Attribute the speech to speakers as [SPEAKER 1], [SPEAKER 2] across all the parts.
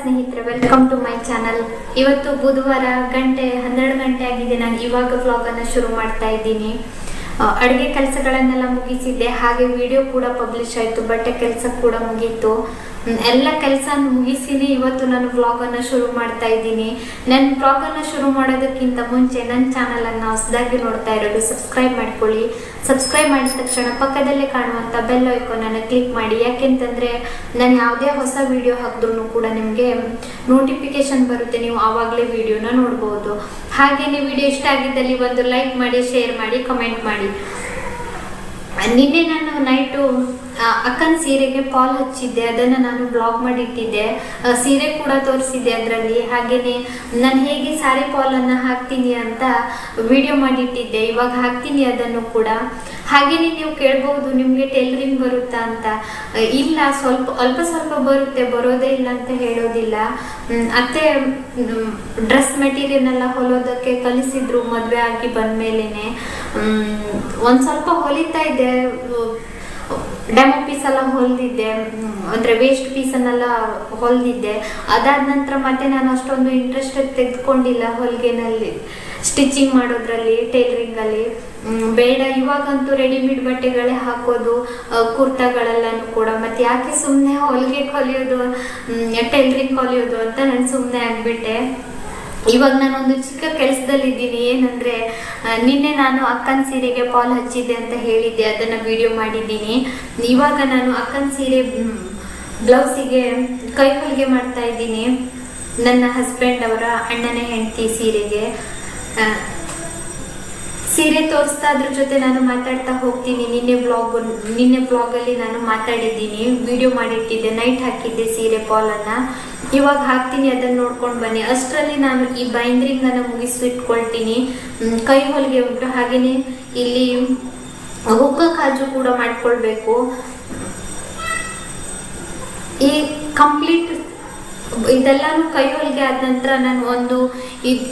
[SPEAKER 1] ಸ್ನೇಹಿತರೆ, welcome to my channel. ಇವತ್ತು ಬುಧವಾರ 12 ಗಂಟೆ ಆಗಿದೆ. ನಾನು ಇವಾಗ ವ್ಲಾಗ್ ಅನ್ನು ಶುರು ಮಾಡ್ತಾ ಇದ್ದೀನಿ. ಅಡುಗೆ ಕೆಲಸಗಳನ್ನೆಲ್ಲ ಮುಗಿಸಿದ್ದೆ, ಹಾಗೆ ವಿಡಿಯೋ ಕೂಡ ಪಬ್ಲಿಷ್ ಆಯಿತು, ಬಟ್ಟೆ ಕೆಲಸ ಕೂಡ ಮುಗೀತು. ಎಲ್ಲ ಕೆಲಸ ಮುಗಿಸಿನಿ ಇವತ್ತು ನಾನು ವ್ಲಾಗನ್ನು ಶುರು ಮಾಡ್ತಾ ಇದ್ದೀನಿ. ನನ್ನ ವ್ಲಾಗನ್ನು ಶುರು ಮಾಡೋದಕ್ಕಿಂತ ಮುಂಚೆ ನನ್ನ ಚಾನಲನ್ನು ಹೊಸದಾಗಿ ನೋಡ್ತಾ ಇರೋದು ಸಬ್ಸ್ಕ್ರೈಬ್ ಮಾಡ್ಕೊಳ್ಳಿ. ಸಬ್ಸ್ಕ್ರೈಬ್ ಮಾಡಿದ ತಕ್ಷಣ ಪಕ್ಕದಲ್ಲೇ ಕಾಣುವಂಥ ಬೆಲ್ ಐಕಾನನ್ನು ಕ್ಲಿಕ್ ಮಾಡಿ. ಯಾಕೆಂತಂದರೆ ನಾನು ಯಾವುದೇ ಹೊಸ ವಿಡಿಯೋ ಹಾಕಿದ್ರೂ ಕೂಡ ನಿಮಗೆ ನೋಟಿಫಿಕೇಶನ್ ಬರುತ್ತೆ, ನೀವು ಆವಾಗಲೇ ವಿಡಿಯೋನ ನೋಡ್ಬೋದು. ಹಾಗೆಯೇ ವಿಡಿಯೋ ಇಷ್ಟ ಆಗಿದ್ದಲ್ಲಿ ಒಂದು ಲೈಕ್ ಮಾಡಿ, ಶೇರ್ ಮಾಡಿ, ಕಮೆಂಟ್ ಮಾಡಿ. ನಿನ್ನೆ ನಾನು ನೈಟು ಅಕ್ಕನ ಸೀರೆಗೆ ಫಾಲ್ ಹಚ್ಚಿದ್ದೆ, ಅದನ್ನು ನಾನು ಬ್ಲಾಗ್ ಮಾಡಿಟ್ಟಿದ್ದೆ. ಸೀರೆ ಕೂಡ ತೋರಿಸಿದ್ದೆ ಅದರಲ್ಲಿ. ಹಾಗೆಯೇ ನಾನು ಹೇಗೆ ಸಾರಿ ಫಾಲನ್ನು ಹಾಕ್ತೀನಿ ಅಂತ ವಿಡಿಯೋ ಮಾಡಿಟ್ಟಿದ್ದೆ, ಇವಾಗ ಹಾಕ್ತೀನಿ ಅದನ್ನು ಕೂಡ. ಹಾಗೆಯೇ ನೀವು ಕೇಳ್ಬೋದು ನಿಮಗೆ ಟೈಲರಿಂಗ್ ಬರುತ್ತಾ ಅಂತ. ಇಲ್ಲ, ಅಲ್ಪ ಸ್ವಲ್ಪ ಬರುತ್ತೆ, ಬರೋದೇ ಇಲ್ಲ ಅಂತ ಹೇಳೋದಿಲ್ಲ. ಅತ್ತೆ ಡ್ರೆಸ್ ಮೆಟೀರಿಯಲ್ನೆಲ್ಲ ಹೊಲೋದಕ್ಕೆ ಕಲಿಸಿದ್ರು ಮದುವೆ ಆಗಿ ಬಂದಮೇಲೆ. ಒಂದು ಸ್ವಲ್ಪ ಹೊಲಿತಾ ಇದ್ದೆ, ಡೆಮೋ ಪೀಸ್ ಎಲ್ಲ ಹೊಲಿದಿದ್ದೆ, ಅಂದರೆ ವೇಸ್ಟ್ ಪೀಸನ್ನೆಲ್ಲ ಹೊಲಿದಿದ್ದೆ. ಅದಾದ ನಂತರ ಮತ್ತೆ ನಾನು ಅಷ್ಟೊಂದು ಇಂಟ್ರೆಸ್ಟ್ ತೆಗೆದುಕೊಂಡಿಲ್ಲ ಹೊಲಿಗೆನಲ್ಲಿ, ಸ್ಟಿಚಿಂಗ್ ಮಾಡೋದ್ರಲ್ಲಿ, ಟೈಲರಿಂಗಲ್ಲಿ. ಬೇಡ, ಇವಾಗಂತೂ ರೆಡಿಮೇಡ್ ಬಟ್ಟೆಗಳೇ ಹಾಕೋದು, ಕುರ್ತಾಗಳೆಲ್ಲನೂ ಕೂಡ. ಮತ್ತು ಯಾಕೆ ಸುಮ್ಮನೆ ಹೊಲಿಗೆ ಕಲಿಯೋದು, ಟೈಲರಿಂಗ್ ಕಲಿಯೋದು ಅಂತ ನಾನು ಸುಮ್ಮನೆ ಆಗಿಬಿಟ್ಟೆ. ಇವಾಗ ನಾನೊಂದು ಚಿಕ್ಕ ಕೆಲಸದಲ್ಲಿದ್ದೀನಿ. ಏನಂದರೆ ನಿನ್ನೆ ನಾನು ಅಕ್ಕನ ಸೀರೆಗೆ ಫಾಲ್ ಹಚ್ಚಿದ್ದೆ ಅಂತ ಹೇಳಿದ್ದೆ, ಅದನ್ನು ವಿಡಿಯೋ ಮಾಡಿದ್ದೀನಿ. ಇವಾಗ ನಾನು ಅಕ್ಕನ ಸೀರೆ ಬ್ಲೌಸಿಗೆ ಕೈ ಹೊಲಿಗೆ ಮಾಡ್ತಾ ಇದ್ದೀನಿ. ನನ್ನ ಹಸ್ಬೆಂಡ್ ಅವರ ಅಣ್ಣನ ಹೆಂಡತಿ ಸೀರೆಗೆ. ಸೀರೆ ತೋರಿಸ್ತಾ ಅದ್ರ ಜೊತೆ ನಾನು ಮಾತಾಡ್ತಾ ಹೋಗ್ತೀನಿ. ನಿನ್ನೆ ಬ್ಲಾಗಲ್ಲಿ ನಾನು ಮಾತಾಡಿದ್ದೀನಿ, ವಿಡಿಯೋ ಮಾಡಿಟ್ಟಿದ್ದೆ, ನೈಟ್ ಹಾಕಿದ್ದೆ ಸೀರೆ ಫಾಲನ್ನು. ಇವಾಗ ಹಾಕ್ತೀನಿ, ಅದನ್ನು ನೋಡ್ಕೊಂಡು ಬನ್ನಿ. ಅಷ್ಟರಲ್ಲಿ ನಾನು ಈ ಬೈಂದ್ರಿಂಗನ್ನು ಮುಗಿಸಿಟ್ಕೊಳ್ತೀನಿ. ಕೈ ಹೊಲಿಗೆ ಉಂಟು, ಹಾಗೆಯೇ ಇಲ್ಲಿ ಹುಕ್ಕ ಕಾಜು ಕೂಡ ಮಾಡ್ಕೊಳ್ಬೇಕು. ಈ ಕಂಪ್ಲೀಟ್ ಇದೆಲ್ಲಾನು ಕೈ ಹೊಲಿಗೆ ಆದ ನಂತರ ನಾನು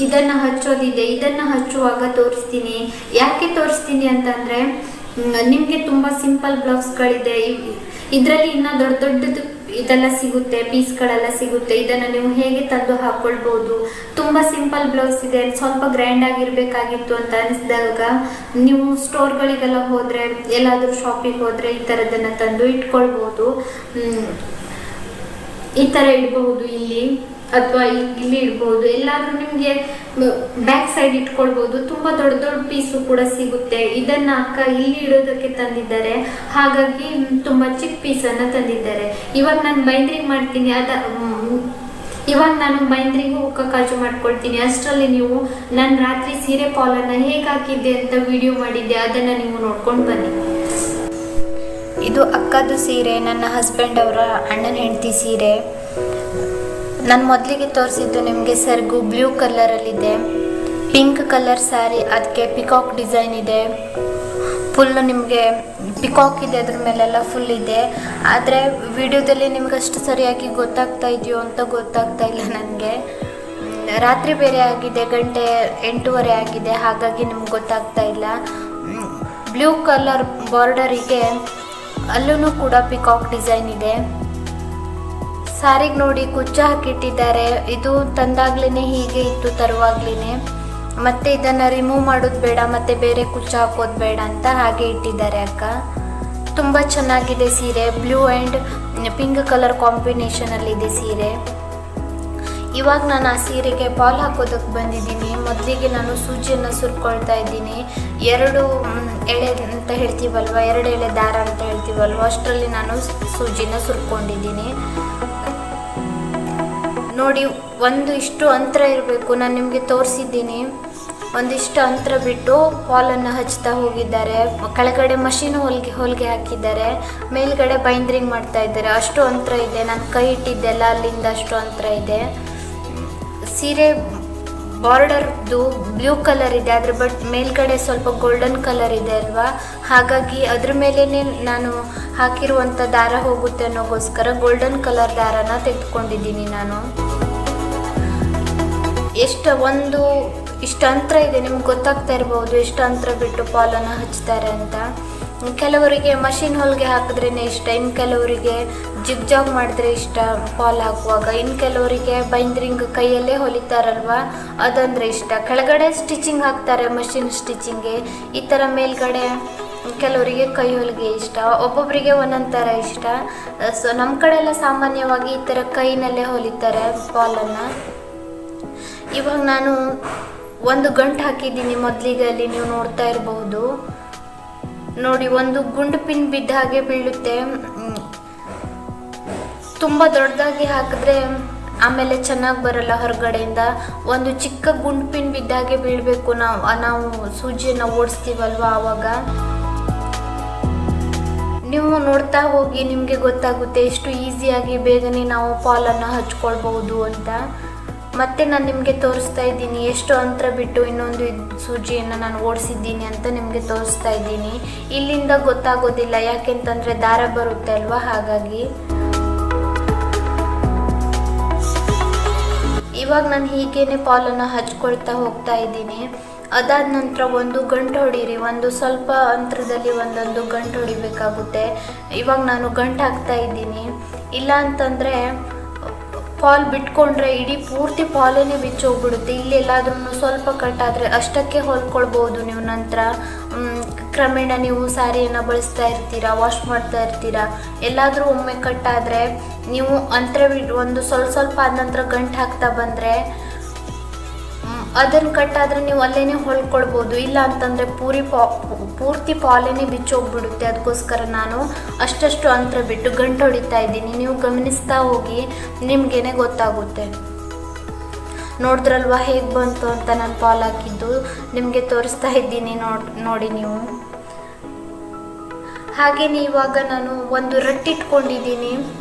[SPEAKER 1] ಇದನ್ನು ಹಚ್ಚೋದಿದೆ. ಇದನ್ನು ಹಚ್ಚುವಾಗ ತೋರಿಸ್ತೀನಿ. ಯಾಕೆ ತೋರಿಸ್ತೀನಿ ಅಂತಂದರೆ, ನಿಮಗೆ ತುಂಬ ಸಿಂಪಲ್ ಬ್ಲೌಸ್ಗಳಿದೆ, ಇದರಲ್ಲಿ ಇನ್ನೂ ದೊಡ್ಡದು ಇದೆಲ್ಲ ಸಿಗುತ್ತೆ, ಪೀಸ್ಗಳೆಲ್ಲ ಸಿಗುತ್ತೆ. ಇದನ್ನು ನೀವು ಹೇಗೆ ತಂದು ಹಾಕ್ಕೊಳ್ಬೋದು. ತುಂಬ ಸಿಂಪಲ್ ಬ್ಲೌಸ್ ಇದೆ, ಸ್ವಲ್ಪ ಗ್ರ್ಯಾಂಡ್ ಆಗಿರಬೇಕಾಗಿತ್ತು ಅಂತ ಅನಿಸಿದಾಗ ನೀವು ಸ್ಟೋರ್ಗಳಿಗೆಲ್ಲ ಹೋದರೆ, ಎಲ್ಲಾದರೂ ಶಾಪಿಗೆ ಹೋದರೆ ಈ ಥರದನ್ನು ತಂದು ಇಟ್ಕೊಳ್ಬೋದು. ಈ ಥರ ಇಡಬಹುದು ಇಲ್ಲಿ, ಅಥವಾ ಇಲ್ಲಿ ಇಡ್ಬೋದು. ಎಲ್ಲಾದರೂ ನಿಮಗೆ ಬ್ಯಾಕ್ ಸೈಡ್ ಇಟ್ಕೊಳ್ಬೋದು. ತುಂಬ ದೊಡ್ಡ ಪೀಸು ಕೂಡ ಸಿಗುತ್ತೆ. ಇದನ್ನು ಅಕ್ಕ ಇಲ್ಲಿ ಇಡೋದಕ್ಕೆ ತಂದಿದ್ದಾರೆ, ಹಾಗಾಗಿ ತುಂಬ ಚಿಕ್ಕ ಪೀಸನ್ನು ತಂದಿದ್ದಾರೆ. ಇವಾಗ ನಾನು ಬೈಂದ್ರಿಂಗ್ ಮಾಡ್ತೀನಿ, ಇವಾಗ ನಾನು ಬೈಂದ್ರಿಂಗು ಹುಕ್ಕ ಕಾಜು ಮಾಡ್ಕೊಳ್ತೀನಿ. ಅಷ್ಟರಲ್ಲಿ ನೀವು ನಾನು ರಾತ್ರಿ ಸೀರೆ ಫಾಲನ್ನು ಹೇಗೆ ಹಾಕಿದ್ದೆ ಅಂತ ವಿಡಿಯೋ ಮಾಡಿದ್ದೆ, ಅದನ್ನು ನೀವು ನೋಡ್ಕೊಂಡು ಬನ್ನಿ. ಇದು ಅಕ್ಕದು ಸೀರೆ, ನನ್ನ ಹಸ್ಬೆಂಡ್ ಅವರ ಅಣ್ಣನ ಹೆಂಡತಿ ಸೀರೆ. ನಾನು ಮೊದಲಿಗೆ ತೋರಿಸಿದ್ದು ನಿಮಗೆ ಸೆರಗು ಬ್ಲೂ ಕಲರಲ್ಲಿದೆ, ಪಿಂಕ್ ಕಲರ್ ಸ್ಯಾರಿ, ಅದಕ್ಕೆ ಪಿಕಾಕ್ ಡಿಸೈನ್ ಇದೆ. ಫುಲ್ ನಿಮಗೆ ಪಿಕಾಕ್ ಇದೆ, ಅದ್ರ ಮೇಲೆಲ್ಲ ಫುಲ್ ಇದೆ. ಆದರೆ ವಿಡಿಯೋದಲ್ಲಿ ನಿಮ್ಗೆ ಅಷ್ಟು ಸರಿಯಾಗಿ ಗೊತ್ತಾಗ್ತಾ ಇದೆಯೋ ಅಂತ ಗೊತ್ತಾಗ್ತಾ ಇಲ್ಲ ನನಗೆ. ರಾತ್ರಿ ಬೇರೆ ಆಗಿದೆ, 8:30 ಆಗಿದೆ, ಹಾಗಾಗಿ ನಿಮ್ಗೆ ಗೊತ್ತಾಗ್ತಾ ಇಲ್ಲ. ಬ್ಲೂ ಕಲರ್ ಬಾರ್ಡರಿಗೆ ಅಲ್ಲೂ ಕೂಡ ಪಿಕಾಕ್ ಡಿಸೈನ್ ಇದೆ. ಸಾರಿಗೆ ನೋಡಿ ಕುಚ್ಚ ಹಾಕಿಟ್ಟಿದ್ದಾರೆ. ಇದು ತಂದಾಗ್ಲೇ ಹೀಗೆ ಇತ್ತು, ತರುವಾಗ್ಲೇ. ಮತ್ತೆ ಇದನ್ನು ರಿಮೂವ್ ಮಾಡೋದು ಬೇಡ, ಮತ್ತೆ ಬೇರೆ ಕುಚ್ಚ ಹಾಕೋದು ಬೇಡ ಅಂತ ಹಾಗೆ ಇಟ್ಟಿದ್ದಾರೆ ಅಕ್ಕ. ತುಂಬ ಚೆನ್ನಾಗಿದೆ ಸೀರೆ. ಬ್ಲೂ ಆ್ಯಂಡ್ ಪಿಂಕ್ ಕಲರ್ ಕಾಂಬಿನೇಷನಲ್ಲಿದೆ ಸೀರೆ. ಇವಾಗ ನಾನು ಆ ಸೀರೆಗೆ ಫಾಲ್ ಹಾಕೋದಕ್ಕೆ ಬಂದಿದ್ದೀನಿ. ಮೊದಲಿಗೆ ನಾನು ಸೂಜಿಯನ್ನು ಸುರ್ಕೊಳ್ತಾ ಇದ್ದೀನಿ. 2 ಎಳೆ ಅಂತ ಹೇಳ್ತೀವಲ್ವ, 2 ಎಳೆ ದಾರ ಅಂತ ಹೇಳ್ತೀವಲ್ವ, ಅಷ್ಟರಲ್ಲಿ ನಾನು ಸೂಜಿನ ಸುರ್ಕೊಂಡಿದ್ದೀನಿ. ನೋಡಿ, ಇಷ್ಟು ಅಂತರ ಇರಬೇಕು. ನಾನು ನಿಮಗೆ ತೋರಿಸಿದ್ದೀನಿ. ಒಂದಿಷ್ಟು ಅಂತರ ಬಿಟ್ಟು ಫಾಲನ್ನು ಹಚ್ತಾ ಹೋಗಿದ್ದಾರೆ. ಕೆಳಗಡೆ ಮಷೀನ್ ಹೊಲಿಗೆ ಹಾಕಿದ್ದಾರೆ, ಮೇಲ್ಗಡೆ ಬೈಂದ್ರಿಂಗ್ ಮಾಡ್ತಾ ಇದ್ದಾರೆ. ಅಷ್ಟು ಅಂತರ ಇದೆ. ನಾನು ಕೈ ಇಟ್ಟಿದ್ದೆಲ್ಲ ಅಲ್ಲಿಂದ ಅಷ್ಟು ಅಂತರ ಇದೆ. ಸೀರೆ ಬಾರ್ಡರ್ದು ಬ್ಲೂ ಕಲರ್ ಇದೆ, ಅದ್ರ ಮೇಲ್ಗಡೆ ಸ್ವಲ್ಪ ಗೋಲ್ಡನ್ ಕಲರ್ ಇದೆ ಅಲ್ವಾ, ಹಾಗಾಗಿ ಅದ್ರ ಮೇಲೇ ನಾನು ಹಾಕಿರುವಂಥ ದಾರ ಹೋಗುತ್ತೆ ಅನ್ನೋಗೋಸ್ಕರ ಗೋಲ್ಡನ್ ಕಲರ್ ದಾರನ ತೆಗೆದುಕೊಂಡಿದ್ದೀನಿ ನಾನು. ಇಷ್ಟು ಅಂತರ ಇದೆ, ನಿಮ್ಗೆ ಗೊತ್ತಾಗ್ತಾ ಇರ್ಬೋದು ಎಷ್ಟು ಅಂತರ ಬಿಟ್ಟು ಫಾಲನ್ನು ಹಚ್ತಾರೆ ಅಂತ. ಕೆಲವರಿಗೆ ಮಷಿನ್ ಹೊಲಿಗೆ ಹಾಕಿದ್ರೇ ಇಷ್ಟ, ಇನ್ನು ಕೆಲವರಿಗೆ ಜಿಗ್ ಜಾಗ್ ಮಾಡಿದ್ರೆ ಇಷ್ಟ ಫಾಲ್ ಹಾಕುವಾಗ, ಇನ್ನು ಕೆಲವರಿಗೆ ಬೈಂದ್ರಿಂಗ್ ಕೈಯಲ್ಲೇ ಹೊಲಿತಾರಲ್ವ ಅದಂದರೆ ಇಷ್ಟ. ಕೆಳಗಡೆ ಸ್ಟಿಚಿಂಗ್ ಹಾಕ್ತಾರೆ ಮಷಿನ್ ಸ್ಟಿಚಿಂಗ್ಗೆ, ಈ ಥರ ಮೇಲ್ಗಡೆ ಕೆಲವರಿಗೆ ಕೈ ಹೊಲಿಗೆ ಇಷ್ಟ, ಒಬ್ಬೊಬ್ಬರಿಗೆ ಒಂದೊಂದು ಥರ ಇಷ್ಟ. ಸೊ ನಮ್ಮ ಕಡೆ ಎಲ್ಲ ಸಾಮಾನ್ಯವಾಗಿ ಈ ಥರ ಕೈನಲ್ಲೇ ಹೊಲಿತಾರೆ ಫಾಲನ್ನು. ಇವಾಗ ನಾನು ಒಂದು ಗಂಟು ಹಾಕಿದ್ದೀನಿ ಮೊದಲಿಗೆ, ಅಲ್ಲಿ ನೀವು ನೋಡ್ತಾ ಇರಬಹುದು ನೋಡಿ, ಒಂದು ಗುಂಡು ಪಿನ್ ಬಿದ್ದ ಹಾಗೆ ಬೀಳುತ್ತೆ. ತುಂಬ ದೊಡ್ಡದಾಗಿ ಹಾಕಿದ್ರೆ ಆಮೇಲೆ ಚೆನ್ನಾಗಿ ಬರಲ್ಲ ಹೊರಗಡೆಯಿಂದ. ಒಂದು ಚಿಕ್ಕ ಗುಂಡು ಪಿನ್ ಬಿದ್ದಾಗೆ ಬೀಳಬೇಕು, ನಾವು ಸೂಜಿಯನ್ನು ಓಡಿಸ್ತೀವಲ್ವ ಆವಾಗ. ನೀವು ನೋಡ್ತಾ ಹೋಗಿ ನಿಮಗೆ ಗೊತ್ತಾಗುತ್ತೆ ಎಷ್ಟು ಈಸಿಯಾಗಿ ಬೇಗನೆ ನಾವು ಫಾಲನ್ನು ಹಚ್ಕೊಳ್ಬಹುದು ಅಂತ. ಮತ್ತೆ ನಾನು ನಿಮಗೆ ತೋರಿಸ್ತಾ ಇದ್ದೀನಿ ಎಷ್ಟು ಅಂತರ ಬಿಟ್ಟು ಇನ್ನೊಂದು ಸೂಜಿಯನ್ನು ನಾನು ಓಡಿಸಿದ್ದೀನಿ ಅಂತ ನಿಮಗೆ ತೋರಿಸ್ತಾ ಇದ್ದೀನಿ. ಇಲ್ಲಿಂದ ಗೊತ್ತಾಗೋದಿಲ್ಲ, ಯಾಕೆಂತಂದರೆ ದಾರ ಬರುತ್ತೆ ಅಲ್ವಾ, ಹಾಗಾಗಿ. ಇವಾಗ ನಾನು ಹೀಗೇನೆ ಫಾಲನ್ನು ಹಚ್ಕೊಳ್ತಾ ಹೋಗ್ತಾ ಇದ್ದೀನಿ. ಅದಾದ ನಂತರ ಒಂದು ಗಂಟು ಹೊಡೀರಿ, ಒಂದು ಸ್ವಲ್ಪ ಅಂತರದಲ್ಲಿ ಒಂದೊಂದು ಗಂಟು ಹೊಡಿಬೇಕಾಗುತ್ತೆ. ಇವಾಗ ನಾನು ಗಂಟು ಹಾಕ್ತಾ ಇದ್ದೀನಿ. ಇಲ್ಲ ಅಂತಂದರೆ ಫಾಲ್ ಬಿಟ್ಕೊಂಡ್ರೆ ಇಡೀ ಪೂರ್ತಿ ಫಾಲೇನೆ ಬಿಚ್ಚೋಗ್ಬಿಡುತ್ತೆ. ಇಲ್ಲಿ ಎಲ್ಲಾದ್ರೂ ಸ್ವಲ್ಪ ಕಟ್ಟಾದರೆ ಅಷ್ಟಕ್ಕೆ ಹೊಲ್ಕೊಳ್ಬೋದು ನೀವು. ನಂತರ ಕ್ರಮೇಣ ನೀವು ಸ್ಯಾರಿಯನ್ನು ಬಳಸ್ತಾ ಇರ್ತೀರಾ, ವಾಶ್ ಮಾಡ್ತಾ ಇರ್ತೀರಾ, ಎಲ್ಲಾದರೂ ಒಮ್ಮೆ ಕಟ್ಟಾದರೆ ನೀವು ಅಂತರ ಒಂದು ಸ್ವಲ್ಪ ಆದ ನಂತರ ಗಂಟು ಹಾಕ್ತಾ ಬಂದರೆ ಅದನ್ನು ಕಟ್ಟಾದರೆ ನೀವು ಅಲ್ಲೇ ಹೊಲ್ಕೊಳ್ಬೋದು. ಇಲ್ಲ ಅಂತಂದರೆ ಪೂರ್ತಿ ಫಾಲೇನೆ ಬಿಚ್ಚೋಗ್ಬಿಡುತ್ತೆ. ಅದಕ್ಕೋಸ್ಕರ ನಾನು ಅಷ್ಟಷ್ಟು ಅಂತರ ಬಿಟ್ಟು ಗಂಟು ಹೊಡಿತಾ ಇದ್ದೀನಿ. ನೀವು ಗಮನಿಸ್ತಾ ಹೋಗಿ, ನಿಮಗೇನೆ ಗೊತ್ತಾಗುತ್ತೆ. ನೋಡಿದ್ರಲ್ವ ಹೇಗೆ ಬಂತು ಅಂತ ನಾನು ಫಾಲ್ ಹಾಕಿದ್ದು ನಿಮಗೆ ತೋರಿಸ್ತಾ ಇದ್ದೀನಿ, ನೋಡಿ ನೀವು. ಹಾಗೆಯೇ ಇವಾಗ ನಾನು ಒಂದು ರಟ್ಟಿಟ್ಕೊಂಡಿದ್ದೀನಿ.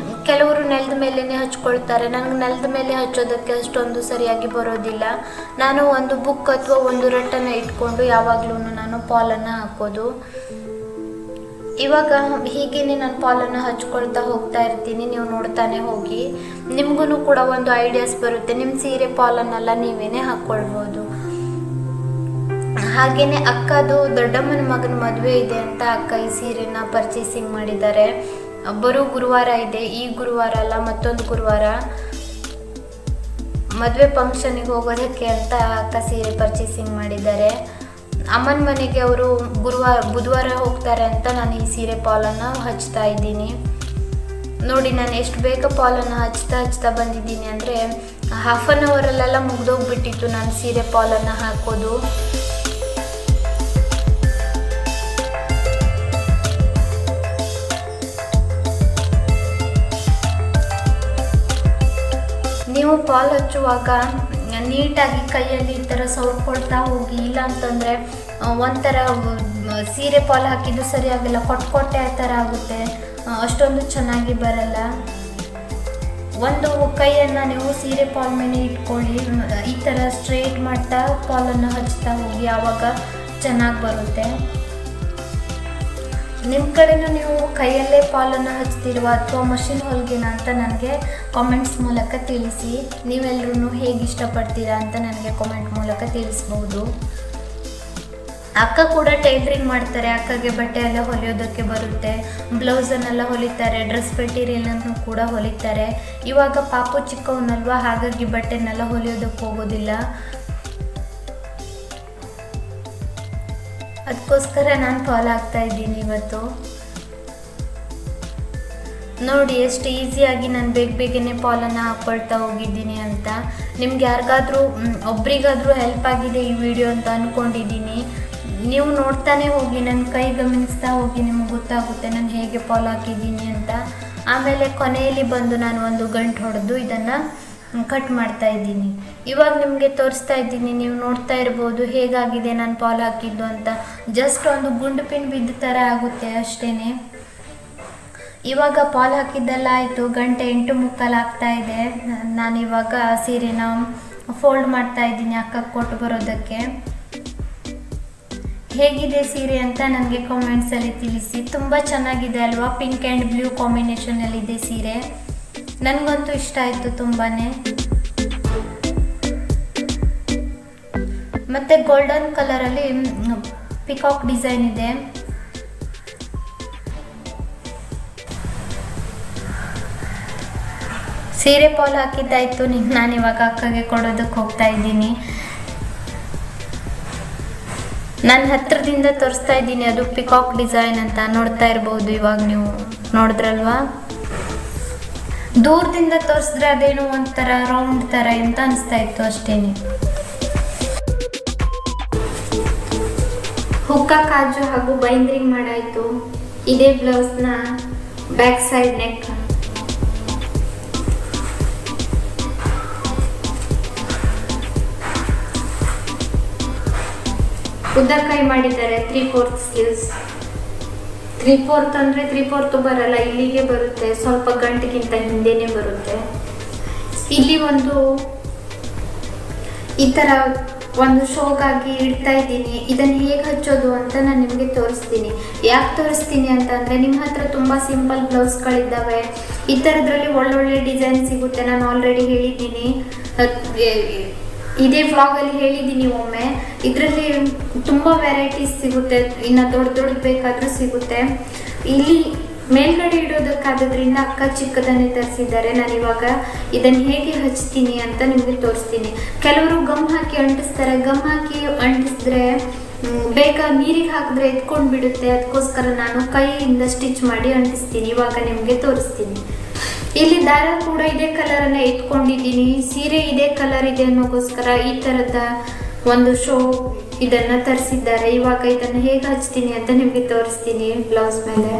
[SPEAKER 1] ಕೆಲವರು ನೆಲದ ಮೇಲೇ ಹಚ್ಕೊಳ್ತಾರೆ, ನನಗೆ ನೆಲದ ಮೇಲೆ ಹಚ್ಚೋದಕ್ಕೆ ಅಷ್ಟೊಂದು ಸರಿಯಾಗಿ ಬರೋದಿಲ್ಲ. ನಾನು ಒಂದು ಬುಕ್ ಅಥವಾ ಒಂದು ರಟ್ಟನ್ನು ಇಟ್ಕೊಂಡು ಯಾವಾಗಲೂ ನಾನು ಫಾಲನ್ನು ಹಾಕೋದು. ಇವಾಗ ಹೀಗೇನೆ ನಾನು ಫಾಲನ್ನು ಹಚ್ಕೊಳ್ತಾ ಹೋಗ್ತಾ ಇರ್ತೀನಿ, ನೀವು ನೋಡ್ತಾನೆ ಹೋಗಿ. ನಿಮಗೂ ಕೂಡ ಒಂದು ಐಡಿಯಾಸ್ ಬರುತ್ತೆ, ನಿಮ್ಮ ಸೀರೆ ಫಾಲನ್ನೆಲ್ಲ ನೀವೇನೇ ಹಾಕ್ಕೊಳ್ಬೋದು. ಹಾಗೆಯೇ ಅಕ್ಕದು ದೊಡ್ಡಮ್ಮನ ಮಗನ ಮದುವೆ ಇದೆ ಅಂತ ಅಕ್ಕ ಈ ಸೀರೆನ ಪರ್ಚೇಸಿಂಗ್ ಮಾಡಿದ್ದಾರೆ. ಬರೋ ಗುರುವಾರ ಇದೆ, ಈ ಗುರುವಾರ ಅಲ್ಲ ಮತ್ತೊಂದು ಗುರುವಾರ ಮದುವೆ ಫಂಕ್ಷನಿಗೆ ಹೋಗೋದಕ್ಕೆ ಅಂತ ಅಕ್ಕ ಸೀರೆ ಪರ್ಚೇಸಿಂಗ್ ಮಾಡಿದ್ದಾರೆ. ಅಮ್ಮನ ಮನೆಗೆ ಅವರು ಬುಧವಾರ ಹೋಗ್ತಾರೆ ಅಂತ ನಾನು ಈ ಸೀರೆ ಫಾಲನ್ನು ಹಚ್ತಾ ಇದ್ದೀನಿ. ನೋಡಿ ನಾನು ಎಷ್ಟು ಬೇಗ ಫಾಲನ್ನು ಹಚ್ತಾ ಬಂದಿದ್ದೀನಿ ಅಂದರೆ ಹಾಫ್ ಆನ್ ಅವರಲ್ಲೆಲ್ಲ ಮುಗ್ದೋಗ್ಬಿಟ್ಟಿತ್ತು ನಾನು ಸೀರೆ ಫಾಲನ್ನು ಹಾಕೋದು. ನೀವು ಫಾಲ್ ಹಚ್ಚುವಾಗ ನೀಟಾಗಿ ಕೈಯಲ್ಲಿ ಈ ಥರ ಸವರ್ಕೊಳ್ತಾ ಹೋಗಿ. ಇಲ್ಲ ಅಂತಂದರೆ ಒಂಥರ ಸೀರೆ ಫಾಲ್ ಹಾಕಿದ್ದು ಸರಿಯಾಗಲ್ಲ, ಕೊಟ್ಟೆ ಆ ಥರ ಆಗುತ್ತೆ, ಅಷ್ಟೊಂದು ಚೆನ್ನಾಗಿ ಬರಲ್ಲ. ಒಂದು ಕೈಯನ್ನು ನೀವು ಸೀರೆ ಫಾಲ್ ಮೇಲೆ ಇಟ್ಕೊಳ್ಳಿ, ಈ ಥರ ಸ್ಟ್ರೇಟ್ ಮಾಡ್ತಾ ಫಾಲನ್ನು ಹಚ್ತಾ ಹೋಗಿ, ಆವಾಗ ಚೆನ್ನಾಗಿ ಬರುತ್ತೆ. ನಿಮ್ಮ ಕಡೆನೂ ನೀವು ಕೈಯಲ್ಲೇ ಫಾಲನ್ನು ಹಚ್ತಿರುವ ಅಥವಾ ಮಷಿನ್ ಹೊಲಿಗೆನ ಅಂತ ನನಗೆ ಕಾಮೆಂಟ್ಸ್ ಮೂಲಕ ತಿಳಿಸಿ. ನೀವೆಲ್ಲರೂ ಹೇಗೆ ಇಷ್ಟಪಡ್ತೀರಾ ಅಂತ ನನಗೆ ಕಾಮೆಂಟ್ ಮೂಲಕ ತಿಳಿಸ್ಬೋದು. ಅಕ್ಕ ಕೂಡ ಟೈಲರಿಂಗ್ ಮಾಡ್ತಾರೆ, ಅಕ್ಕಗೆ ಬಟ್ಟೆ ಎಲ್ಲ ಹೊಲಿಯೋದಕ್ಕೆ ಬರುತ್ತೆ, ಬ್ಲೌಸನ್ನೆಲ್ಲ ಹೊಲಿತಾರೆ, ಡ್ರೆಸ್ ಮೆಟೀರಿಯಲನ್ನು ಕೂಡ ಹೊಲಿತಾರೆ. ಇವಾಗ ಪಾಪು ಚಿಕ್ಕವನಲ್ವ, ಹಾಗಾಗಿ ಬಟ್ಟೆನೆಲ್ಲ ಹೊಲಿಯೋದಕ್ಕೆ ಹೋಗೋದಿಲ್ಲ. ಅದಕ್ಕೋಸ್ಕರ ನಾನು ಫಾಲ್ ಆಗ್ತಾ ಇದ್ದೀನಿ ಇವತ್ತು. ನೋಡಿ ಎಷ್ಟು ಈಸಿಯಾಗಿ ನಾನು ಬೇಗನೆ ಫಾಲನ್ನು ಹಾಕ್ಕೊಳ್ತಾ ಹೋಗಿದ್ದೀನಿ ಅಂತ. ನಿಮ್ಗೆ ಯಾರಿಗಾದ್ರೂ ಒಬ್ರಿಗಾದ್ರೂ ಹೆಲ್ಪ್ ಆಗಿದೆ ಈ ವಿಡಿಯೋ ಅಂತ ಅಂದ್ಕೊಂಡಿದ್ದೀನಿ. ನೀವು ನೋಡ್ತಾನೆ ಹೋಗಿ, ನನ್ನ ಕೈ ಗಮನಿಸ್ತಾ ಹೋಗಿ, ನಿಮ್ಗೆ ಗೊತ್ತಾಗುತ್ತೆ ನಾನು ಹೇಗೆ ಫಾಲ್ ಹಾಕಿದ್ದೀನಿ ಅಂತ. ಆಮೇಲೆ ಕೊನೆಯಲ್ಲಿ ಬಂದು ನಾನು ಒಂದು ಗಂಟು ಹೊಡೆದು ಇದನ್ನು ಕಟ್ ಮಾಡ್ತಾ ಇದ್ದೀನಿ. ಇವಾಗ ನಿಮಗೆ ತೋರಿಸ್ತಾ ಇದ್ದೀನಿ, ನೀವು ನೋಡ್ತಾ ಇರ್ಬೋದು ಹೇಗಾಗಿದೆ ನಾನು ಫಾಲ್ ಹಾಕಿದ್ದು ಅಂತ. ಜಸ್ಟ್ ಒಂದು ಗುಂಡು ಪಿನ್ ಬಿದ್ದ ಥರ ಆಗುತ್ತೆ ಅಷ್ಟೇ. ಇವಾಗ ಫಾಲ್ ಹಾಕಿದ್ದೆಲ್ಲ ಆಯಿತು, ಗಂಟೆ 8:45 ಆಗ್ತಾ ಇದೆ. ನಾನಿವಾಗ ಸೀರೆನ ಫೋಲ್ಡ್ ಮಾಡ್ತಾ ಇದ್ದೀನಿ ಅಕ್ಕಕ್ಕೆ ಕೊಟ್ಟು ಬರೋದಕ್ಕೆ. ಹೇಗಿದೆ ಸೀರೆ ಅಂತ ನನಗೆ ಕಾಮೆಂಟ್ಸಲ್ಲಿ ತಿಳಿಸಿ. ತುಂಬ ಚೆನ್ನಾಗಿದೆ ಅಲ್ವಾ, ಪಿಂಕ್ ಆ್ಯಂಡ್ ಬ್ಲೂ ಕಾಂಬಿನೇಷನಲ್ಲಿದೆ ಸೀರೆ. ನನಗಂತೂ ಇಷ್ಟ ಆಯಿತು ತುಂಬಾ. ಮತ್ತು ಗೋಲ್ಡನ್ ಕಲರಲ್ಲಿ ಪಿಕಾಕ್ ಡಿಸೈನ್ ಇದೆ. ಸೀರೆ ಪಾಲ್ ಹಾಕಿದ್ದಾಯ್ತು. ನಾನು ಇವಾಗ ಅಕ್ಕಗೆ ಕೊಡೋದಕ್ಕೆ ಹೋಗ್ತಾ ಇದ್ದೀನಿ. ನಾನು ಹತ್ರದಿಂದ ತೋರಿಸ್ತಾ ಇದ್ದೀನಿ, ಅದು ಪಿಕಾಕ್ ಡಿಸೈನ್ ಅಂತ ನೋಡ್ತಾ ಇರ್ಬೋದು. ಇವಾಗ ನೀವು ನೋಡಿದ್ರಲ್ವಾ, ದೂರದಿಂದ ತೋರಿಸಿದ್ರೆ ಅದೇನೋ ಒಂಥರ ರೌಂಡ್ ಥರ ಅಂತ ಅನಿಸ್ತಾ ಇತ್ತು ಅಷ್ಟೇನೆ. ಹುಕ್ಕ ಕಾಜು ಹಾಗೂ ಬೈಂದ್ರಿಂಗ್ ಮಾಡಾಯಿತು. ಇದೇ ಬ್ಲೌಸ್ನ ಬ್ಯಾಕ್ ಸೈಡ್ ನೆಕ್. ಉದ್ದ ಕೈ ಮಾಡಿದ್ದಾರೆ 3/4 ಸ್ಲೀವ್ಸ್. 3/4 ಅಂದರೆ 3/4 ಬರಲ್ಲ, ಇಲ್ಲಿಗೆ ಬರುತ್ತೆ, ಸ್ವಲ್ಪ ಗಂಟಿಗಿಂತ ಹಿಂದೆನೇ ಬರುತ್ತೆ. ಇಲ್ಲಿ ಈ ಥರ ಒಂದು ಶೋಗಾಗಿ ಇಡ್ತಾ ಇದ್ದೀನಿ. ಇದನ್ನು ಹೇಗೆ ಹಚ್ಚೋದು ಅಂತ ನಾನು ನಿಮಗೆ ತೋರಿಸ್ತೀನಿ. ಯಾಕೆ ತೋರಿಸ್ತೀನಿ ಅಂತಂದರೆ, ನಿಮ್ಮ ಹತ್ರ ತುಂಬ ಸಿಂಪಲ್ ಬ್ಲೌಸ್ಗಳಿದ್ದಾವೆ, ಈ ಥರದ್ರಲ್ಲಿ ಒಳ್ಳೊಳ್ಳೆ ಡಿಸೈನ್ ಸಿಗುತ್ತೆ. ನಾನು ಆಲ್ರೆಡಿ ಹೇಳಿದ್ದೀನಿ, ಇದೇ ವ್ಲಾಗಲ್ಲಿ ಹೇಳಿದ್ದೀನಿ ಒಮ್ಮೆ. ಇದರಲ್ಲಿ ತುಂಬ ವೆರೈಟೀಸ್ ಸಿಗುತ್ತೆ, ಇನ್ನು ದೊಡ್ಡ ಬೇಕಾದರೂ ಸಿಗುತ್ತೆ. ಇಲ್ಲಿ ಮೇಲ್ಗಡೆ ಇಡೋದಕ್ಕಾಗೋದ್ರಿಂದ ಅಕ್ಕ ಚಿಕ್ಕದನ್ನೇ ತರಿಸಿದ್ದಾರೆ. ನಾನು ಇವಾಗ ಇದನ್ನು ಹೇಗೆ ಹಚ್ತೀನಿ ಅಂತ ನಿಮಗೆ ತೋರಿಸ್ತೀನಿ. ಕೆಲವರು ಗಮ್ ಹಾಕಿ ಅಂಟಿಸ್ತಾರೆ. ಗಮ್ ಹಾಕಿ ಅಂಟಿಸಿದ್ರೆ ಬೇಗ ನೀರಿಗೆ ಹಾಕಿದ್ರೆ ಎತ್ಕೊಂಡು ಬಿಡುತ್ತೆ. ಅದಕ್ಕೋಸ್ಕರ ನಾನು ಕೈಯಿಂದ ಸ್ಟಿಚ್ ಮಾಡಿ ಅಂಟಿಸ್ತೀನಿ. ಇವಾಗ ನಿಮಗೆ ತೋರಿಸ್ತೀನಿ. ಇಲ್ಲಿ ದಾರ ಕೂಡ ಇದೇ ಕಲರನ್ನು ಎತ್ಕೊಂಡಿದ್ದೀನಿ. ಸೀರೆ ಇದೇ ಕಲರ್ ಇದೆ ಅನ್ನೋಕ್ಕೋಸ್ಕರ ಈ ಥರದ ಒಂದು ಶೋ ಇದನ್ನು ತರಿಸಿದ್ದಾರೆ. ಇವಾಗ ಇದನ್ನು ಹೇಗೆ ಹಚ್ತೀನಿ ಅಂತ ನಿಮಗೆ ತೋರಿಸ್ತೀನಿ ಬ್ಲೌಸ್ ಮೇಲೆ.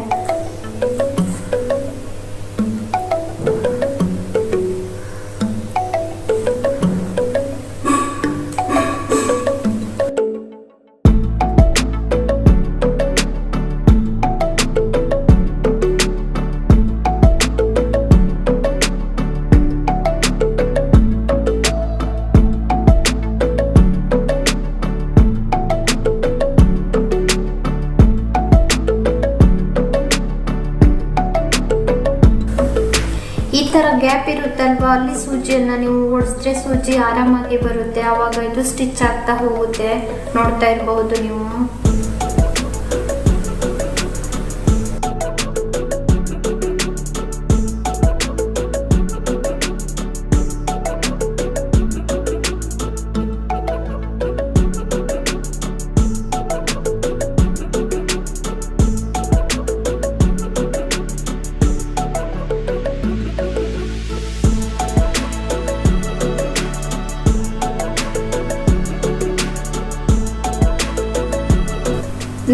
[SPEAKER 1] ಈ ಥರ ಗ್ಯಾಪ್ ಇರುತ್ತಲ್ವ, ಅಲ್ಲಿ ಸೂಜಿಯನ್ನು ನೀವು ಓಡಿಸಿದ್ರೆ ಸೂಜಿ ಆರಾಮಾಗಿ ಬರುತ್ತೆ. ಆವಾಗ ಇದು ಸ್ಟಿಚ್ ಆಗ್ತಾ ಹೋಗುತ್ತೆ. ನೋಡ್ತಾ ಇರಬಹುದು ನೀವು.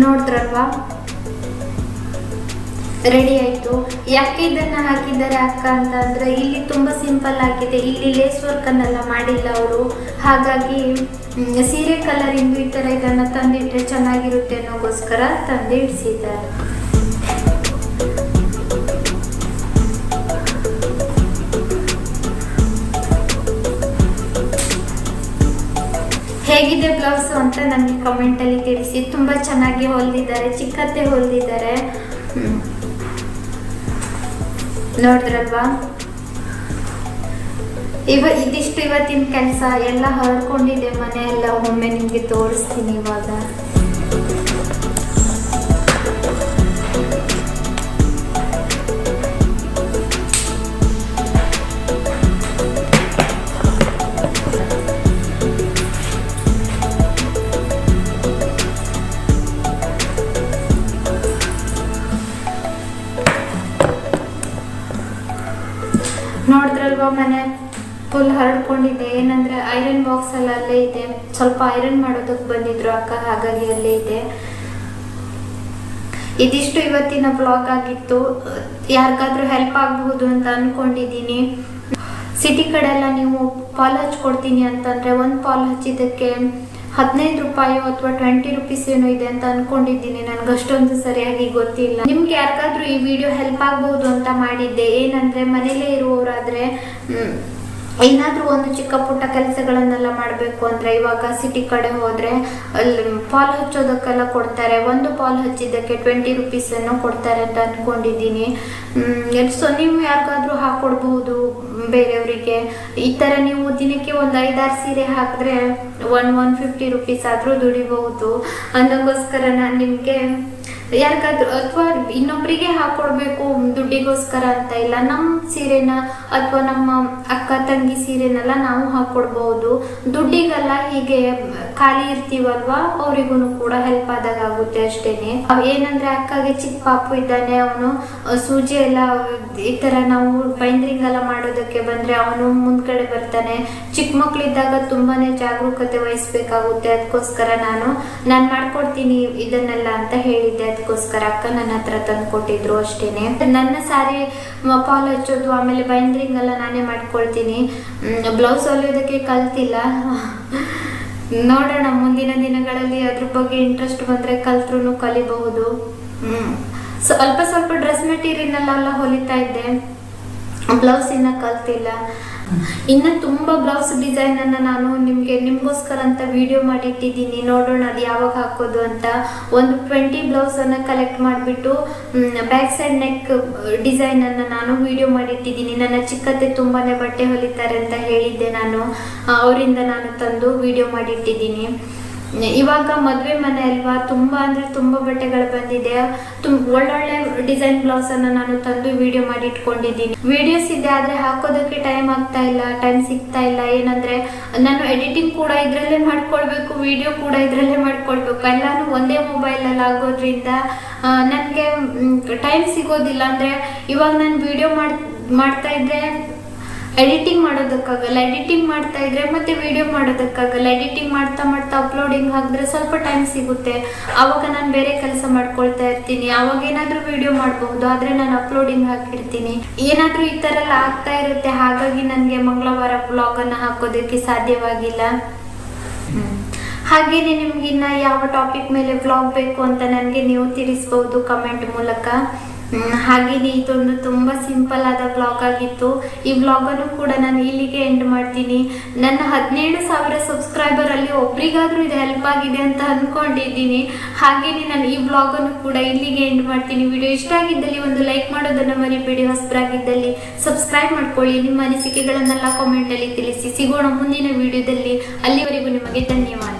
[SPEAKER 1] ನೋಡಿದ್ರಲ್ವಾ, ರೆಡಿ ಆಯಿತು. ಯಾಕೆ ಇದನ್ನು ಹಾಕಿದ್ದಾರೆ ಅಕ್ಕ ಅಂತ ಅಂದರೆ, ಇಲ್ಲಿ ತುಂಬ ಸಿಂಪಲ್ ಆಗಿದೆ. ಇಲ್ಲಿ ಲೇಸ್ ವರ್ಕನ್ನೆಲ್ಲ ಮಾಡಿಲ್ಲ ಅವರು. ಹಾಗಾಗಿ ಸೀರೆ ಕಲರಿಂದು ಈ ಥರ ಇದನ್ನು ತಂದಿಟ್ಟರೆ ಚೆನ್ನಾಗಿರುತ್ತೆ ಅನ್ನೋಗೋಸ್ಕರ ತಂದು ಇಡಿಸಿದ್ದಾರೆ. ಹೇಗಿದೆ ಬ್ಲೌಸು ಅಂತ ನನಗೆ ಕಮೆಂಟಲ್ಲಿ ತಿಳಿಸಿ. ತುಂಬ ಚೆನ್ನಾಗಿ ಹೊಲಿದಿದ್ದಾರೆ, ಚಿಕ್ಕತ್ತೆ ಹೊಲಿದಿದ್ದಾರೆ. ನೋಡಿದ್ರಲ್ವಾ, ಇದಿಷ್ಟು ಇವತ್ತಿನ ಕೆಲಸ. ಎಲ್ಲ ಹರಡ್ಕೊಂಡಿದೆ ಮನೆ ಎಲ್ಲ. ಒಮ್ಮೆ ನಿಮಗೆ ತೋರಿಸ್ತೀನಿ ಇವಾಗ. ನೋಡಿದ್ರಲ್ವಾ, ಮನೆ ಫುಲ್ ಹರಡ್ಕೊಂಡಿದೆ. ಏನಂದರೆ ಐರನ್ ಬಾಕ್ಸ್ ಎಲ್ಲ ಅಲ್ಲೇ ಇದೆ. ಸ್ವಲ್ಪ ಐರನ್ ಮಾಡೋದಕ್ಕೆ ಬಂದಿದ್ರು ಅಕ್ಕ, ಹಾಗಾಗಿ ಅಲ್ಲೇ ಇದೆ. ಇದಿಷ್ಟು ಇವತ್ತಿನ ಬ್ಲಾಗ್ ಆಗಿತ್ತು. ಯಾರಿಗಾದ್ರೂ ಹೆಲ್ಪ್ ಆಗಬಹುದು ಅಂತ ಅಂದ್ಕೊಂಡಿದ್ದೀನಿ. ಸಿಟಿ ಕಡೆ ಎಲ್ಲ ನೀವು ಪಾಲ್ ಹಚ್ಕೊಡ್ತೀನಿ ಅಂತಂದರೆ ಒಂದು ಪಾಲ್ ಹಚ್ಚಿದ್ದಕ್ಕೆ 15 ರೂಪಾಯಿ ಅಥವಾ 20 ರೂಪೀಸ್ ಏನೋ ಇದೆ ಅಂತ ಅನ್ಕೊಂಡಿದ್ದೀನಿ. ನನಗೆ ಅಷ್ಟೊಂದು ಸರಿಯಾಗಿ ಗೊತ್ತಿಲ್ಲ. ನಿಮ್ಗೆ ಯಾರಿಗಾದ್ರೂ ಈ ವಿಡಿಯೋ ಹೆಲ್ಪ್ ಆಗ್ಬಹುದು ಅಂತ ಮಾಡಿದ್ದೆ. ಏನಂದ್ರೆ ಮನೇಲೇ ಇರುವವರಾದ್ರೆ ಏನಾದರೂ ಒಂದು ಚಿಕ್ಕ ಪುಟ್ಟ ಕೆಲಸಗಳನ್ನೆಲ್ಲ ಮಾಡಬೇಕು ಅಂದರೆ, ಇವಾಗ ಸಿಟಿ ಕಡೆ ಹೋದರೆ ಅಲ್ಲಿ ಪಾಲ್ ಹಚ್ಚೋದಕ್ಕೆಲ್ಲ ಕೊಡ್ತಾರೆ. ಒಂದು ಪಾಲ್ ಹಚ್ಚಿದ್ದಕ್ಕೆ 20 ರೂಪೀಸನ್ನು ಕೊಡ್ತಾರೆ ಅಂತ ಅಂದ್ಕೊಂಡಿದ್ದೀನಿ. ಸೊ ನೀವು ಯಾರಿಗಾದ್ರೂ ಹಾಕ್ಕೊಡ್ಬಹುದು ಬೇರೆಯವರಿಗೆ. ಈ ಥರ ನೀವು ದಿನಕ್ಕೆ ಒಂದು 5-6 ಸೀರೆ ಹಾಕಿದ್ರೆ 150 ರೂಪೀಸ್ ಆದರೂ ದುಡಿಬಹುದು. ಅದಕ್ಕೋಸ್ಕರ ನಾನು ನಿಮಗೆ ಯಾರಿಗಾದ್ರೂ ಅಥವಾ ಇನ್ನೊಬ್ಬರಿಗೆ ಹಾಕ್ಕೊಡ್ಬೇಕು ದುಡ್ಡಿಗೋಸ್ಕರ ಅಂತ ಇಲ್ಲ, ನಮ್ಮ ಸೀರೆನ ಅಥವಾ ನಮ್ಮ ಅಕ್ಕ ತಂಗಿ ಸೀರೆನೆಲ್ಲ ನಾವು ಹಾಕೊಡ್ಬಹುದು. ದುಡ್ಡಿಗೆಲ್ಲ ಹೀಗೆ ಖಾಲಿ ಇರ್ತೀವಲ್ವಾ, ಅವರಿಗೂ ಕೂಡ ಹೆಲ್ಪ್ ಆದಾಗ ಆಗುತ್ತೆ ಅಷ್ಟೇನೆ. ಏನಂದ್ರೆ ಅಕ್ಕಗೆ ಚಿಕ್ಕ ಪಾಪು ಇದ್ದಾನೆ, ಅವನು ಸೂಜಿ ಎಲ್ಲ ಈ ತರ ನಾವು ಬೈಂದ್ರಿಂಗ್ ಎಲ್ಲ ಮಾಡೋದಕ್ಕೆ ಬಂದ್ರೆ ಅವನು ಮುಂದ್ಗಡೆ ಬರ್ತಾನೆ. ಚಿಕ್ಕ ಮಕ್ಳಿದ್ದಾಗ ತುಂಬಾನೇ ಜಾಗರೂಕತೆ ವಹಿಸ್ಬೇಕಾಗುತ್ತೆ. ಅದಕ್ಕೋಸ್ಕರ ನಾನು ಮಾಡ್ಕೊಡ್ತೀನಿ ಇದನ್ನೆಲ್ಲ ಅಂತ ಹೇಳಿದ್ದೆ. ಅದಕ್ಕೋಸ್ಕರ ಅಕ್ಕ ನನ್ನ ಹತ್ರ ತಂದು ಕೊಟ್ಟಿದ್ರು ಅಷ್ಟೇನೆ. ನನ್ನ ಸಾರಿ ಫಾಲ್ ಹಚ್ಚೋದು ಆಮೇಲೆ ಬೈಂದ್ರಿಂಗ್ ಎಲ್ಲ ನಾನೇ ಮಾಡ್ಕೊಳ್ತೀನಿ. ಬ್ಲೌಸ್ ಹೊಲಿಯೋದಕ್ಕೆ ಕಲ್ತಿಲ್ಲ, ನೋಡೋಣ ಮುಂದಿನ ದಿನಗಳಲ್ಲಿ ಅದ್ರ ಬಗ್ಗೆ ಇಂಟ್ರೆಸ್ಟ್ ಬಂದ್ರೆ ಕಲ್ತ್ರು ಕಲಿಬಹುದು. ಸ್ವಲ್ಪ ಸ್ವಲ್ಪ ಡ್ರೆಸ್ ಮೆಟೀರಿಯಲ್ ಎಲ್ಲ ಹೊಲಿತಾ ಇದ್ದೆ, ಬ್ಲೌಸ್ ಇನ್ನ ಕಲ್ತಿಲ್ಲ. ಇನ್ನು ತುಂಬಾ ಬ್ಲೌಸ್ ಡಿಸೈನ್ ಅನ್ನ ನಾನು ನಿಮ್ಗೋಸ್ಕರ ಅಂತ ವಿಡಿಯೋ ಮಾಡಿ ಇಟ್ಟಿದ್ದೀನಿ. ನೋಡೋಣ ಅದು ಯಾವಾಗ ಹಾಕೋದು ಅಂತ. ಒಂದು 20 ಬ್ಲೌಸ್ ಅನ್ನ ಕಲೆಕ್ಟ್ ಮಾಡಿಬಿಟ್ಟು ಬ್ಯಾಕ್ ಸೈಡ್ ನೆಕ್ ಡಿಸೈನ್ ಅನ್ನ ನಾನು ವಿಡಿಯೋ ಮಾಡಿ ಇಟ್ಟಿದ್ದೀನಿ. ನನ್ನ ಚಿಕ್ಕತ್ತೆ ತುಂಬಾನೇ ಬಟ್ಟೆ ಹೊಲಿತಾರೆ ಅಂತ ಹೇಳಿದ್ದೆ ನಾನು, ಅವರಿಂದ ನಾನು ತಂದು ವಿಡಿಯೋ ಮಾಡಿ ಇಟ್ಟಿದ್ದೀನಿ. ಇವಾಗ ಮದ್ವೆ ಮನೆ ಅಲ್ವಾ, ತುಂಬಾ ಅಂದ್ರೆ ತುಂಬಾ ಬಟ್ಟೆಗಳು ಬಂದಿದೆ. ಒಳ್ಳೊಳ್ಳೆ ಡಿಸೈನ್ ಬ್ಲೌಸ್ ಅನ್ನ ನಾನು ತಂದು ವಿಡಿಯೋ ಮಾಡಿ ಇಟ್ಕೊಂಡಿದ್ದೀನಿ. ವಿಡಿಯೋಸ್ ಇದೆ ಆದ್ರೆ ಹಾಕೋದಕ್ಕೆ ಟೈಮ್ ಆಗ್ತಾ ಇಲ್ಲ, ಟೈಮ್ ಸಿಗ್ತಾ ಇಲ್ಲ. ಏನಂದ್ರೆ ನಾನು ಎಡಿಟಿಂಗ್ ಕೂಡ ಇದ್ರಲ್ಲೇ ಮಾಡ್ಕೊಳ್ಬೇಕು, ವಿಡಿಯೋ ಕೂಡ ಇದ್ರಲ್ಲೇ ಮಾಡ್ಕೊಳ್ಬೇಕು. ಎಲ್ಲಾನು ಒಂದೇ ಮೊಬೈಲ್ ಅಲ್ಲಿ ಆಗೋದ್ರಿಂದ ನನ್ಗೆ ಟೈಮ್ ಸಿಗೋದಿಲ್ಲ. ಅಂದ್ರೆ ಇವಾಗ ನಾನು ವಿಡಿಯೋ ಮಾಡ್ತಾ ಇದ್ರೆ ಎಡಿಟಿಂಗ್ ಮಾಡೋದಕ್ಕಾಗಲ್ಲ, ಎಡಿಟಿಂಗ್ ಮಾಡ್ತಾ ಇದ್ರೆ ಮತ್ತೆ ವಿಡಿಯೋ ಮಾಡೋದಕ್ಕಾಗಲ್ಲ. ಎಡಿಟಿಂಗ್ ಮಾಡ್ತಾ ಮಾಡ್ತಾ ಅಪ್ಲೋಡಿಂಗ್ ಹಾಕಿದ್ರೆ ಸ್ವಲ್ಪ ಟೈಮ್ ಸಿಗುತ್ತೆ, ಆವಾಗ ನಾನು ಬೇರೆ ಕೆಲಸ ಮಾಡ್ಕೊಳ್ತಾ ಇರ್ತೀನಿ. ಆವಾಗ ಏನಾದ್ರೂ ವಿಡಿಯೋ ಮಾಡಬಹುದು, ಆದ್ರೆ ನಾನು ಅಪ್ಲೋಡಿಂಗ್ ಹಾಕಿರ್ತೀನಿ. ಏನಾದ್ರೂ ಈ ತರ ಎಲ್ಲ ಆಗ್ತಾ ಇರುತ್ತೆ. ಹಾಗಾಗಿ ನನಗೆ ಮಂಗಳವಾರ ಬ್ಲಾಗ್ ಅನ್ನ ಹಾಕೋದಕ್ಕೆ ಸಾಧ್ಯವಾಗಿಲ್ಲ. ಹಾಗೇನೆ ನಿಮ್ಗಿನ್ನ ಯಾವ ಟಾಪಿಕ್ ಮೇಲೆ ವ್ಲಾಗ್ ಬೇಕು ಅಂತ ನನಗೆ ನೀವು ತಿಳಿಸಬಹುದು ಕಮೆಂಟ್ ಮೂಲಕ. ಹಾಗೇನೆ ಇದೊಂದು ತುಂಬಾ ಸಿಂಪಲ್ ಆದ ಬ್ಲಾಗ್ ಆಗಿತ್ತು. ಈ ಬ್ಲಾಗ್ ಅನ್ನು ಕೂಡ ನಾನು ಇಲ್ಲಿಗೆ ಎಂಡ್ ಮಾಡ್ತೀನಿ. ನನ್ನ 17,000 ಸಬ್ಸ್ಕ್ರೈಬರ್ ಅಲ್ಲಿ ಒಬ್ರಿಗಾದ್ರೂ ಇದು ಹೆಲ್ಪ್ ಆಗಿದೆ ಅಂತ ಅನ್ಕೊಂಡಿದ್ದೀನಿ. ಹಾಗೇನೆ ನಾನು ಈ ಬ್ಲಾಗ್ ಅನ್ನು ಕೂಡ ಇಲ್ಲಿಗೆ ಎಂಡ್ ಮಾಡ್ತೀನಿ. ವಿಡಿಯೋ ಇಷ್ಟ ಆಗಿದ್ದಲ್ಲಿ ಒಂದು ಲೈಕ್ ಮಾಡೋದನ್ನ ಮರಿಬೇಡಿ. ಹೊಸಬರಾಗಿದ್ದಲ್ಲಿ ಸಬ್ಸ್ಕ್ರೈಬ್ ಮಾಡ್ಕೊಳ್ಳಿ. ನಿಮ್ಮ ಅನಿಸಿಕೆಗಳನ್ನೆಲ್ಲ ಕಾಮೆಂಟ್ ಅಲ್ಲಿ ತಿಳಿಸಿ. ಸಿಗೋಣ ಮುಂದಿನ ವಿಡಿಯೋದಲ್ಲಿ. ಅಲ್ಲಿವರೆಗೂ ನಿಮಗೆ ಧನ್ಯವಾದ.